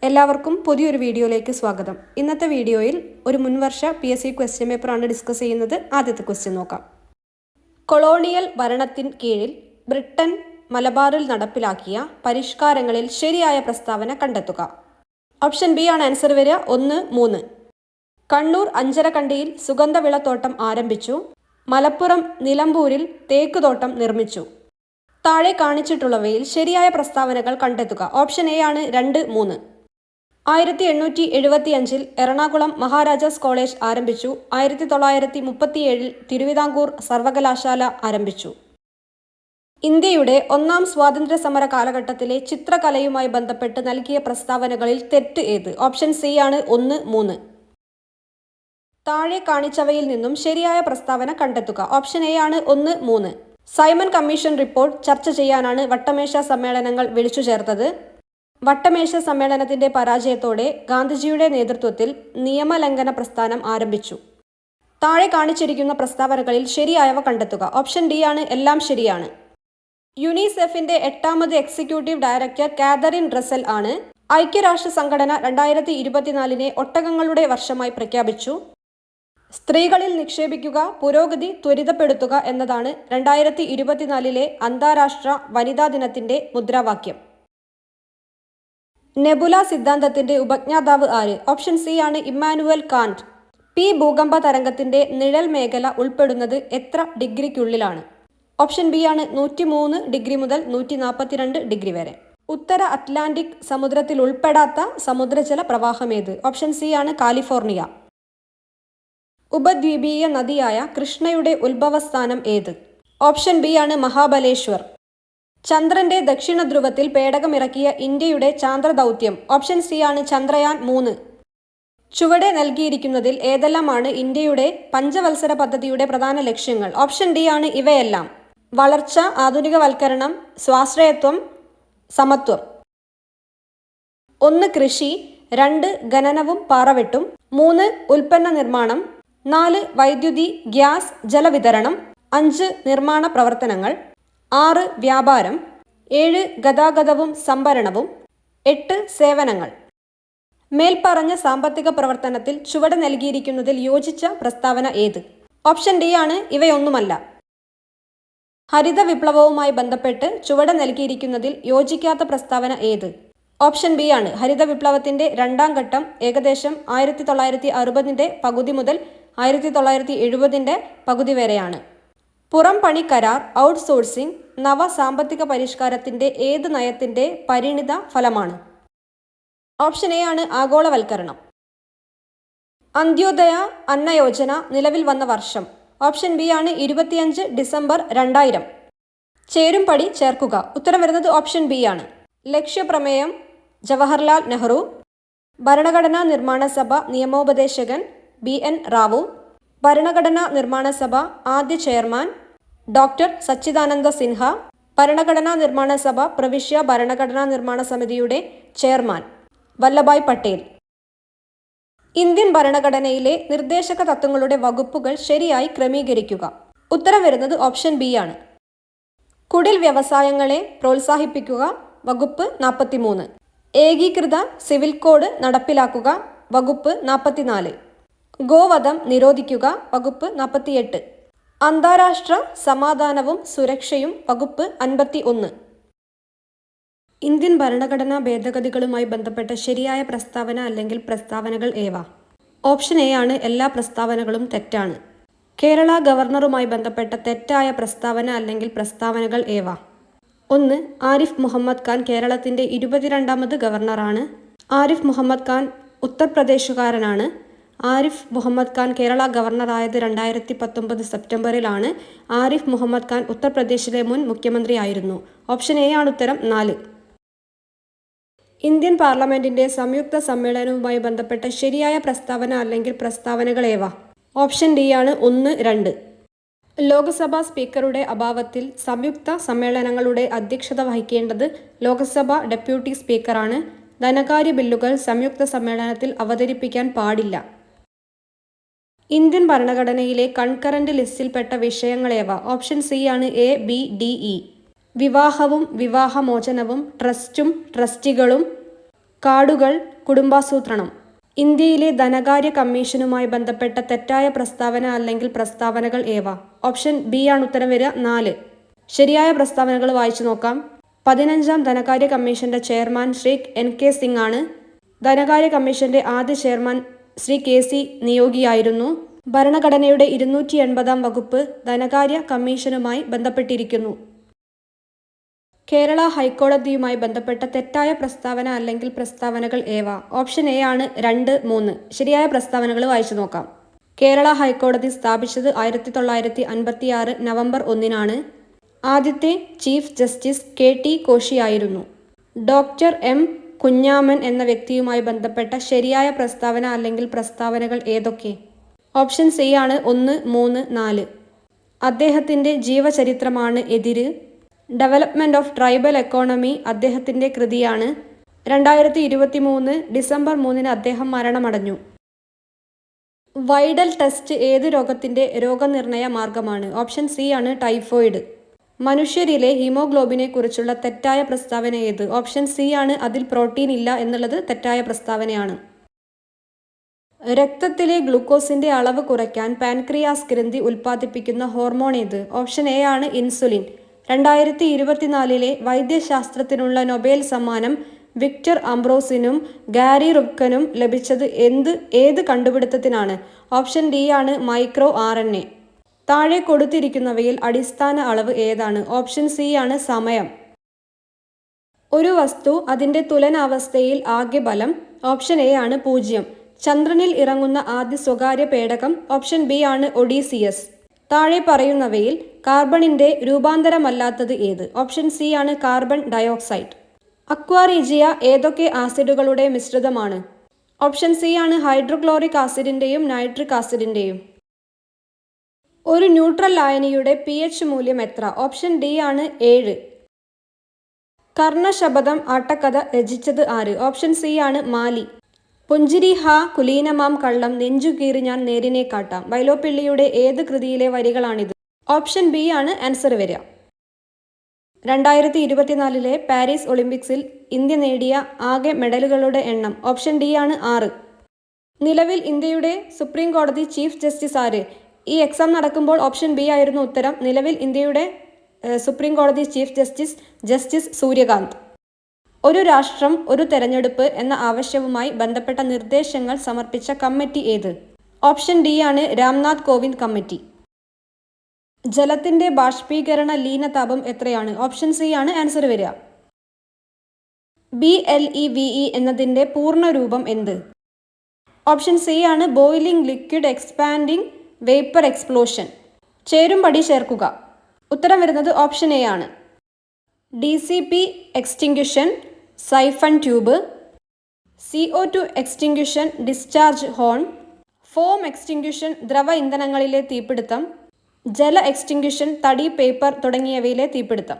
എല്ലാവർക്കും പുതിയൊരു വീഡിയോയിലേക്ക് സ്വാഗതം. ഇന്നത്തെ വീഡിയോയിൽ ഒരു മുൻവർഷ PSC ക്വസ്റ്റ്യൻ പേപ്പറാണ് ഡിസ്കസ് ചെയ്യുന്നത്. ആദ്യത്തെ ക്വസ്റ്റ്യൻ നോക്കാം. കൊളോണിയൽ ഭരണത്തിൻ കീഴിൽ ബ്രിട്ടൻ മലബാറിൽ നടപ്പിലാക്കിയ പരിഷ്കാരങ്ങളിൽ ശരിയായ പ്രസ്താവന കണ്ടെത്തുക. ഓപ്ഷൻ ബി ആണ് ആൻസർ വരിക. 1, 3. കണ്ണൂർ അഞ്ചരക്കണ്ടിയിൽ സുഗന്ധവിളത്തോട്ടം ആരംഭിച്ചു. മലപ്പുറം നിലമ്പൂരിൽ തേക്കുതോട്ടം നിർമ്മിച്ചു. താഴെ കാണിച്ചിട്ടുള്ളവയിൽ ശരിയായ പ്രസ്താവനകൾ കണ്ടെത്തുക. ഓപ്ഷൻ എ ആണ് 2, 3. 1875 എറണാകുളം മഹാരാജാസ് കോളേജ് ആരംഭിച്ചു. 1937 തിരുവിതാംകൂർ സർവകലാശാല ആരംഭിച്ചു. ഇന്ത്യയുടെ ഒന്നാം സ്വാതന്ത്ര്യ സമര കാലഘട്ടത്തിലെ ചിത്രകലയുമായി ബന്ധപ്പെട്ട് നൽകിയ പ്രസ്താവനകളിൽ തെറ്റ് ഏത്? ഓപ്ഷൻ സി ആണ് 1, 3. താഴെ കാണിച്ചവയിൽ നിന്നും ശരിയായ പ്രസ്താവന കണ്ടെത്തുക. ഓപ്ഷൻ എ ആണ് 1, 3. സൈമൺ കമ്മീഷൻ റിപ്പോർട്ട് ചർച്ച ചെയ്യാനാണ് വട്ടമേശ സമ്മേളനങ്ങൾ വിളിച്ചു ചേർത്തത്. വട്ടമേശ സമ്മേളനത്തിന്റെ പരാജയത്തോടെ ഗാന്ധിജിയുടെ നേതൃത്വത്തിൽ നിയമലംഘന പ്രസ്ഥാനം ആരംഭിച്ചു. താഴെ കാണിച്ചിരിക്കുന്ന പ്രസ്താവനകളിൽ ശരിയായവ കണ്ടെത്തുക. ഓപ്ഷൻ ഡി ആണ് എല്ലാം ശരിയാണ്. യുനിസെഫിന്റെ 8ാമത് എക്സിക്യൂട്ടീവ് ഡയറക്ടർ കാതറിൻ റസൽ ആണ്. ഐക്യരാഷ്ട്ര സംഘടന 2024 ഒട്ടകങ്ങളുടെ വർഷമായി പ്രഖ്യാപിച്ചു. സ്ത്രീകളിൽ നിക്ഷേപിക്കുക, പുരോഗതി ത്വരിതപ്പെടുത്തുക എന്നതാണ് 2024 അന്താരാഷ്ട്ര വനിതാ ദിനത്തിന്റെ മുദ്രാവാക്യം. നെബുല സിദ്ധാന്തത്തിന്റെ ഉപജ്ഞാതാവ് ആര്? ഓപ്ഷൻ സി ആണ് ഇമ്മാനുവൽ കാന്റ്. പി ഭൂകമ്പ തരംഗത്തിന്റെ നിഴൽ മേഖല ഉൾപ്പെടുന്നത് എത്ര ഡിഗ്രിക്കുള്ളിലാണ്? ഓപ്ഷൻ ബി ആണ് 103 ഡിഗ്രി മുതൽ 142 ഡിഗ്രി വരെ. ഉത്തര അറ്റ്ലാന്റിക് സമുദ്രത്തിൽ ഉൾപ്പെടാത്ത സമുദ്രജല പ്രവാഹമേത്? ഓപ്ഷൻ സി ആണ് കാലിഫോർണിയ. ഉപദ്വീപീയ നദിയായ കൃഷ്ണയുടെ ഉത്ഭവസ്ഥാനം ഏത്? ഓപ്ഷൻ ബി ആണ് മഹാബലേശ്വർ. ചന്ദ്രന്റെ ദക്ഷിണ ധ്രുവത്തിൽ പേടകമിറക്കിയ ഇന്ത്യയുടെ ചാന്ദ്രദൗത്യം? ഓപ്ഷൻ സി ആണ് ചന്ദ്രയാൻ 3. ചുവടെ നൽകിയിരിക്കുന്നതിൽ ഏതെല്ലാമാണ് ഇന്ത്യയുടെ പഞ്ചവത്സര പദ്ധതിയുടെ പ്രധാന ലക്ഷ്യങ്ങൾ? ഓപ്ഷൻ ഡി ആണ് ഇവയെല്ലാം. വളർച്ച, ആധുനികവൽക്കരണം, സ്വാശ്രയത്വം, സമത്വം. 1 കൃഷി, 2 ഖനനവും പാറവെട്ടും, 3 ഉൽപ്പന്ന നിർമ്മാണം, 4 വൈദ്യുതി, ഗ്യാസ്, ജലവിതരണം, 5 നിർമ്മാണ പ്രവർത്തനങ്ങൾ, 6 വ്യാപാരം, 7 ഗതാഗതവും സംഭരണവും, 8 സേവനങ്ങൾ. മേൽപ്പറഞ്ഞ സാമ്പത്തിക പ്രവർത്തനത്തിൽ ചുവടെ നൽകിയിരിക്കുന്നതിൽ യോജിച്ച പ്രസ്താവന ഏത്? ഓപ്ഷൻ ഡി ആണ് ഇവയൊന്നുമല്ല. ഹരിത വിപ്ലവവുമായി ബന്ധപ്പെട്ട് ചുവടെ നൽകിയിരിക്കുന്നതിൽ യോജിക്കാത്ത പ്രസ്താവന ഏത്? ഓപ്ഷൻ ബി ആണ്. ഹരിത വിപ്ലവത്തിന്റെ 2ാം ഘട്ടം ഏകദേശം 1960 പകുതി മുതൽ 1970 പകുതി വരെയാണ്. പുറം പണി കരാർ, ഔട്ട്സോഴ്സിംഗ് നവ സാമ്പത്തിക പരിഷ്കാരത്തിന്റെ ഏത് നയത്തിന്റെ പരിണിത ഫലമാണ്? ഓപ്ഷൻ എ ആണ് ആഗോളവൽക്കരണം. അന്ത്യോദയ അന്ന യോജന നിലവിൽ വന്ന വർഷം? ഓപ്ഷൻ ബി ആണ് 25 ഡിസംബർ 2000. ചേരുംപടി ചേർക്കുക. ഉത്തരം വരുന്നത് ഓപ്ഷൻ ബി ആണ്. ലക്ഷ്യപ്രമേയം ജവഹർലാൽ നെഹ്റു. ഭരണഘടനാ നിർമ്മാണ സഭ നിയമോപദേശകൻ BN റാവു. ഭരണഘടനാ നിർമ്മാണ സഭ ആദ്യ ചെയർമാൻ ഡോക്ടർ സച്ചിദാനന്ദ സിൻഹ. ഭരണഘടനാ നിർമ്മാണ സഭ പ്രവിശ്യ ഭരണഘടനാ നിർമ്മാണ സമിതിയുടെ ചെയർമാൻ വല്ലഭായ് പട്ടേൽ. ഇന്ത്യൻ ഭരണഘടനയിലെ നിർദ്ദേശക തത്വങ്ങളുടെ വകുപ്പുകൾ ശരിയായി ക്രമീകരിക്കുക. ഉത്തരം വരുന്നത് ഓപ്ഷൻ ബി ആണ്. കുടിൽ വ്യവസായങ്ങളെ പ്രോത്സാഹിപ്പിക്കുക. വകുപ്പ് 43. ഏകീകൃത സിവിൽ കോഡ് നടപ്പിലാക്കുക. വകുപ്പ് 44. ഗോവധം നിരോധിക്കുക. വകുപ്പ് 48. അന്താരാഷ്ട്ര സമാധാനവും സുരക്ഷയും. വകുപ്പ് 51. ഇന്ത്യൻ ഭരണഘടനാ ഭേദഗതികളുമായി ബന്ധപ്പെട്ട ശരിയായ പ്രസ്താവന അല്ലെങ്കിൽ പ്രസ്താവനകൾ ഏവ? ഓപ്ഷൻ എ ആണ് എല്ലാ പ്രസ്താവനകളും തെറ്റാണ്. കേരള ഗവർണറുമായി ബന്ധപ്പെട്ട തെറ്റായ പ്രസ്താവന അല്ലെങ്കിൽ പ്രസ്താവനകൾ ഏവ? 1 ആരിഫ് മുഹമ്മദ് ഖാൻ കേരളത്തിന്റെ 22ാമത് ഗവർണറാണ്. ആരിഫ് മുഹമ്മദ് ഖാൻ ഉത്തർപ്രദേശുകാരനാണ്. ആരിഫ് മുഹമ്മദ് ഖാൻ കേരള ഗവർണറായത് 2019 സെപ്റ്റംബറിലാണ്. ആരിഫ് മുഹമ്മദ് ഖാൻ ഉത്തർപ്രദേശിലെ മുൻ മുഖ്യമന്ത്രിയായിരുന്നു. ഓപ്ഷൻ എ ആണ് ഉത്തരം. 4 ഇന്ത്യൻ പാർലമെന്റിന്റെ സംയുക്ത സമ്മേളനവുമായി ബന്ധപ്പെട്ട ശരിയായ പ്രസ്താവന അല്ലെങ്കിൽ പ്രസ്താവനകൾ ഏവ? ഓപ്ഷൻ ഡി ആണ് 1, 2. ലോക്സഭാ സ്പീക്കറുടെ അഭാവത്തിൽ സംയുക്ത സമ്മേളനങ്ങളുടെ അധ്യക്ഷത വഹിക്കേണ്ടത് ലോക്സഭ ഡെപ്യൂട്ടി സ്പീക്കറാണ്. ധനകാര്യ ബില്ലുകൾ സംയുക്ത സമ്മേളനത്തിൽ അവതരിപ്പിക്കാൻ പാടില്ല. ഇന്ത്യൻ ഭരണഘടനയിലെ കൺകറന്റ് ലിസ്റ്റിൽപ്പെട്ട വിഷയങ്ങളേവ? ഓപ്ഷൻ സി ആണ് A, B, D, E. വിവാഹവും വിവാഹമോചനവും ട്രസ്റ്റും ട്രസ്റ്റികളും കാടുകൾ, കുടുംബാസൂത്രണം. ഇന്ത്യയിലെ ധനകാര്യ കമ്മീഷനുമായി ബന്ധപ്പെട്ട തെറ്റായ പ്രസ്താവന അല്ലെങ്കിൽ പ്രസ്താവനകൾ ഏവ? ഓപ്ഷൻ ബി ആണ് ഉത്തരം വരിക 4. ശരിയായ പ്രസ്താവനകൾ വായിച്ചു നോക്കാം. 15ാം ധനകാര്യ കമ്മീഷന്റെ ചെയർമാൻ ശ്രീ NK സിംഗ് ആണ്. ധനകാര്യ കമ്മീഷന്റെ ആദ്യ ചെയർമാൻ ശ്രീ KC നിയോഗിയായിരുന്നു. ഭരണഘടനയുടെ 280ാം വകുപ്പ് ധനകാര്യ കമ്മീഷനുമായി ബന്ധപ്പെട്ടിരിക്കുന്നു. കേരള ഹൈക്കോടതിയുമായി ബന്ധപ്പെട്ട തെറ്റായ പ്രസ്താവന അല്ലെങ്കിൽ പ്രസ്താവനകൾ ഏവ? ഓപ്ഷൻ എ ആണ് 2, 3. ശരിയായ പ്രസ്താവനകൾ വായിച്ചു നോക്കാം. കേരള ഹൈക്കോടതി സ്ഥാപിച്ചത് 1956 നവംബർ 1-നാണ്. ആദ്യത്തെ ചീഫ് ജസ്റ്റിസ് KT കോശിയായിരുന്നു. ഡോക്ടർ M കുഞ്ഞാമൻ എന്ന വ്യക്തിയുമായി ബന്ധപ്പെട്ട ശരിയായ പ്രസ്താവന അല്ലെങ്കിൽ പ്രസ്താവനകൾ ഏതൊക്കെ? ഓപ്ഷൻ സി ആണ് 1, 3, 4. അദ്ദേഹത്തിൻ്റെ ജീവചരിത്രമാണ് എതിര്. ഡെവലപ്മെൻറ്റ് ഓഫ് ട്രൈബൽ എക്കോണമി അദ്ദേഹത്തിൻ്റെ കൃതിയാണ്. 2023 ഡിസംബർ 3-ന് അദ്ദേഹം മരണമടഞ്ഞു. വൈഡൽ ടെസ്റ്റ് ഏത് രോഗത്തിൻ്റെ രോഗനിർണയ മാർഗമാണ്? ഓപ്ഷൻ സി ആണ് ടൈഫോയിഡ്. മനുഷ്യരിലെ ഹീമോഗ്ലോബിനെ കുറിച്ചുള്ള തെറ്റായ പ്രസ്താവന ഏത്? ഓപ്ഷൻ സി ആണ് അതിൽ പ്രോട്ടീൻ ഇല്ല എന്നുള്ളത് തെറ്റായ പ്രസ്താവനയാണ്. രക്തത്തിലെ ഗ്ലൂക്കോസിന്റെ അളവ് കുറയ്ക്കാൻ പാൻക്രിയാസ് ഗ്രന്ഥി ഉൽപ്പാദിപ്പിക്കുന്ന ഹോർമോൺ ഏത്? ഓപ്ഷൻ എ ആണ് ഇൻസുലിൻ. 2024 വൈദ്യശാസ്ത്രത്തിനുള്ള നൊബേൽ സമ്മാനം വിക്ടർ അംബ്രോസിനും ഗാരി റുബ്കനും ലഭിച്ചത് ഏത് കണ്ടുപിടുത്തത്തിനാണ്? ഓപ്ഷൻ ഡി ആണ് മൈക്രോ RNA. താഴെ കൊടുത്തിരിക്കുന്നവയിൽ അടിസ്ഥാന അളവ് ഏതാണ്? ഓപ്ഷൻ സി ആണ് സമയം. ഒരു വസ്തു അതിൻ്റെ തുലനാവസ്ഥയിൽ ആകെ ബലം. ഓപ്ഷൻ എ ആണ് 0. ചന്ദ്രനിൽ ഇറങ്ങുന്ന ആദ്യ സ്വകാര്യ പേടകം. ഓപ്ഷൻ ബി ആണ് ഒഡീസിയസ്. താഴെ പറയുന്നവയിൽ കാർബണിൻ്റെ രൂപാന്തരമല്ലാത്തത് ഏത്? ഓപ്ഷൻ സി ആണ് കാർബൺ ഡയോക്സൈഡ്. അക്വാറീജിയ ഏതൊക്കെ ആസിഡുകളുടെ മിശ്രിതമാണ്? ഓപ്ഷൻ സി ആണ് ഹൈഡ്രോക്ലോറിക് ആസിഡിൻ്റെയും നൈട്രിക് ആസിഡിൻ്റെയും. ഒരു ന്യൂട്രൽ ലായനിയുടെ pH മൂല്യം എത്ര? ഓപ്ഷൻ ഡി ആണ് 7. കർണശപഥം ആട്ടക്കഥ രചിച്ചത് ആര്? ഓപ്ഷൻ സി ആണ് മാലി. പുഞ്ചിരി ഹാ കുലീനമാം കള്ളം നെഞ്ചുകീറി ഞാൻ നേരിനെ കാട്ടാം വൈലോപ്പിള്ളിയുടെ ഏത് കൃതിയിലെ വരികളാണിത്? ഓപ്ഷൻ ബി ആണ് ആൻസർ വരിക. 2024 പാരീസ് ഒളിമ്പിക്സിൽ ഇന്ത്യ നേടിയ ആകെ മെഡലുകളുടെ എണ്ണം. ഓപ്ഷൻ ഡി ആണ് 6. നിലവിൽ ഇന്ത്യയുടെ സുപ്രീം കോടതി ചീഫ് ജസ്റ്റിസ് ആര്? ഈ എക്സാം നടക്കുമ്പോൾ ഓപ്ഷൻ ബി ആയിരുന്നു ഉത്തരം. നിലവിൽ ഇന്ത്യയുടെ സുപ്രീം കോടതി ചീഫ് ജസ്റ്റിസ് സൂര്യകാന്ത്. ഒരു രാഷ്ട്രം ഒരു തെരഞ്ഞെടുപ്പ് എന്ന ആവശ്യവുമായി ബന്ധപ്പെട്ട നിർദ്ദേശങ്ങൾ സമർപ്പിച്ച കമ്മിറ്റി ഏത്? ഓപ്ഷൻ ഡി ആണ് രാംനാഥ് കോവിന്ദ് കമ്മിറ്റി. ജലത്തിൻ്റെ ബാഷ്പീകരണ ലീനതാപം എത്രയാണ്? ഓപ്ഷൻ സി ആണ് ആൻസർ വരിക. BLEVE എന്നതിൻ്റെ പൂർണ്ണരൂപം എന്ത്? ഓപ്ഷൻ സി ആണ് boiling liquid expanding vapour explosion. ചേരുംപടി ചേർക്കുക. ഉത്തരം വരുന്നത് ഓപ്ഷൻ എ ആണ്. DCP extinguisher siphon tube, CO2 extinguisher discharge horn, foam extinguisher ദ്രവ ഇന്ധനങ്ങളിലെ തീപിടുത്തം, ജല എക്സ്റ്റിങ്ക്വിഷൻ തടി പേപ്പർ തുടങ്ങിയവയിലെ തീപിടുത്തം.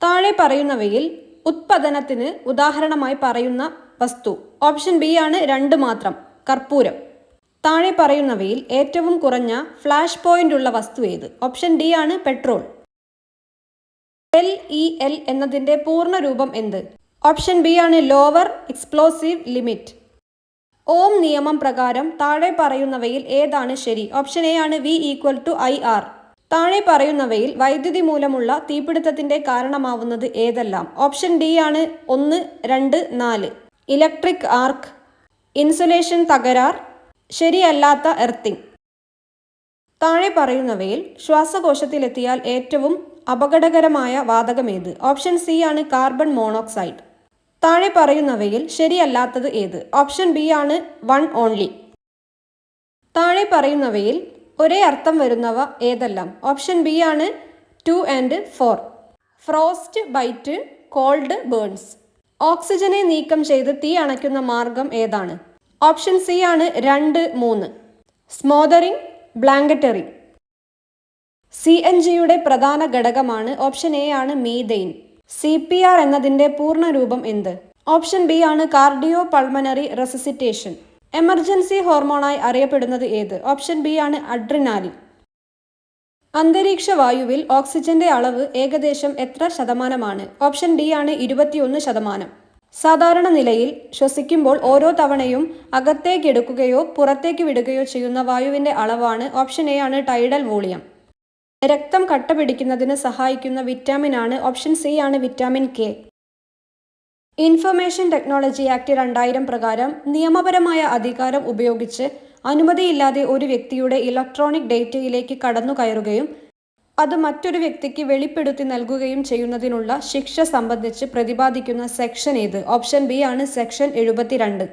താഴെ പറയുന്നവയിൽ ഉത്പതനത്തിന് ഉദാഹരണമായി പറയുന്ന വസ്തു. ഓപ്ഷൻ ബി ആണ് 2 മാത്രം, കർപ്പൂരം. താഴെ പറയുന്നവയിൽ ഏറ്റവും കുറഞ്ഞ ഫ്ലാഷ് പോയിന്റ് ഉള്ള വസ്തു ഏത്? ഓപ്ഷൻ ഡി ആണ് പെട്രോൾ. LEL എന്നതിൻ്റെ പൂർണ്ണരൂപം എന്ത്? ഓപ്ഷൻ ബി ആണ് ലോവർ എക്സ്പ്ലോസീവ് ലിമിറ്റ്. ഓം നിയമം പ്രകാരം താഴെ പറയുന്നവയിൽ ഏതാണ് ശരി? ഓപ്ഷൻ എ ആണ് V = IR. താഴെ പറയുന്നവയിൽ വൈദ്യുതി മൂലമുള്ള തീപിടുത്തത്തിൻ്റെ കാരണമാവുന്നത് ഏതെല്ലാം? ഓപ്ഷൻ ഡി ആണ് 1, 2, 4. ഇലക്ട്രിക് ആർക്ക്, ഇൻസുലേഷൻ തകരാർ, ശരിയല്ലാത്ത എർത്തിങ്. താഴെ പറയുന്നവയിൽ ശ്വാസകോശത്തിലെത്തിയാൽ ഏറ്റവും അപകടകരമായ വാതകമേത്? ഓപ്ഷൻ സി ആണ് കാർബൺ മോണോക്സൈഡ്. താഴെ പറയുന്നവയിൽ ശരിയല്ലാത്തത് ഏത്? ഓപ്ഷൻ ബി ആണ് 1 ഓൺലി. താഴെ പറയുന്നവയിൽ ഒരേ അർത്ഥം വരുന്നവ ഏതെല്ലാം? ഓപ്ഷൻ ബി ആണ് 2 and 4. Frostbite, cold burns. ഓക്സിജനെ നീക്കം ചെയ്ത് തീ അണയ്ക്കുന്ന മാർഗം ഏതാണ്? ഓപ്ഷൻ സി ആണ് 2, 3. സ്മോദറിംഗ്, ബ്ലാങ്കറ്ററിംഗ്. CNGയുടെ പ്രധാന ഘടകമാണ്. ഓപ്ഷൻ എ ആണ് മീതെയിൻ. CPR എന്നതിൻ്റെ പൂർണ്ണരൂപം എന്ത്? ഓപ്ഷൻ ബി ആണ് കാർഡിയോ പൾമനറി റെസിസിറ്റേഷൻ. എമർജൻസി ഹോർമോണായി അറിയപ്പെടുന്നത് ഏത്? ഓപ്ഷൻ ബി ആണ് അഡ്രിനാലിൻ. അന്തരീക്ഷ വായുവിൽ ഓക്സിജന്റെ അളവ് ഏകദേശം എത്ര ശതമാനമാണ്? ഓപ്ഷൻ ഡി ആണ് 21%. സാധാരണ നിലയിൽ ശ്വസിക്കുമ്പോൾ ഓരോ തവണയും അകത്തേക്കെടുക്കുകയോ പുറത്തേക്ക് വിടുകയോ ചെയ്യുന്ന വായുവിൻ്റെ അളവാണ്. ഓപ്ഷൻ എ ആണ് ടൈഡൽ വോളിയം. രക്തം കട്ട പിടിക്കുന്നതിന് സഹായിക്കുന്ന വിറ്റാമിൻ ആണ്. ഓപ്ഷൻ സി ആണ് vitamin K. Information technology act 2000 പ്രകാരം നിയമപരമായ അധികാരം ഉപയോഗിച്ച് അനുമതിയില്ലാതെ ഒരു വ്യക്തിയുടെ ഇലക്ട്രോണിക് ഡേറ്റയിലേക്ക് കടന്നു കയറുകയും അത് മറ്റൊരു വ്യക്തിക്ക് വെളിപ്പെടുത്തി നൽകുകയും ചെയ്യുന്നതിനുള്ള ശിക്ഷ സംബന്ധിച്ച് പ്രതിപാദിക്കുന്ന സെക്ഷൻ ഏത്? ഓപ്ഷൻ ബി ആണ് സെക്ഷൻ 72.